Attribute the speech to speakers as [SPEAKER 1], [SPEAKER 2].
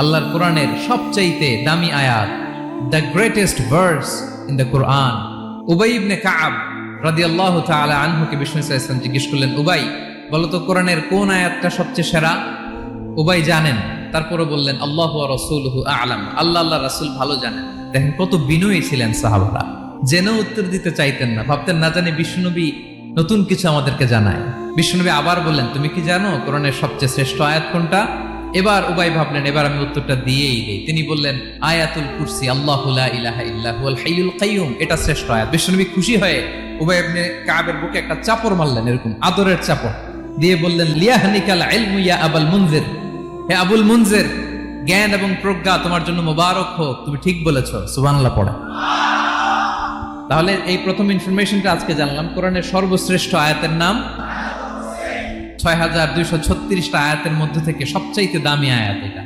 [SPEAKER 1] আল্লাহর কোরআনের সবচাইতে দামি আয়াত, the greatest verse in the Quran. উবাই ইবনে কাব রাদিয়াল্লাহু তাআলা আনহুকে বিষ্ণু সাল্লাল্লাহু আলাইহি ওয়াসাল্লাম জিজ্ঞেস করলেন, উবাই বলো তো কোরআনের কোন আয়াতটা সবচেয়ে সেরা? উবাই জানেন, তারপরে বললেন আল্লাহু ওয়া রাসূলুহু আ'লাম, আল্লাহ রাসূল ভালো জানেন। দেখেন কত বিনয়ী ছিলেন সাহাবারা, জেনেও উত্তর দিতে চাইতেন না, ভাবতেন না জানি বিষ্ণুনবী নতুন কিছু আমাদেরকে জানায়। বিষ্ণুনবী আবার বললেন, তুমি কি জানো কোরআনের সবচেয়ে শ্রেষ্ঠ আয়াত কোনটা? এবার উবাই ভাবলেন এবার আমি উত্তরটা দিয়েই দেই। তিনি বললেন আয়াতুল কুরসি, আল্লাহু লা ইলাহা ইল্লা হুয়াল হাইয়ুল কাইয়ুম, এটা শ্রেষ্ঠ আয়াত। বিষ্ণুনবী খুশি হয়ে উবাই ইবনে কাবের বুকে একটা চাপড় মারলেন, এরকম আদরের চাপড় দিয়ে বললেন, লিয়াহনিকাল ইলমু ইয়া আবুল মুনজির, হে আবুল মুনজির, জ্ঞান এবং প্রজ্ঞা তোমার জন্য মোবারক হোক, তুমি ঠিক বলেছো। সুবহানাল্লাহ পড়ে। তাহলে এই প্রথম ইনফরমেশনটা আজকে জানলাম, কোরআনের সর্বশ্রেষ্ঠ আয়াতের নাম ৬,২৩৬টা আয়াতের মধ্যে থেকে সবচাইতে দামি আয়াত এটা।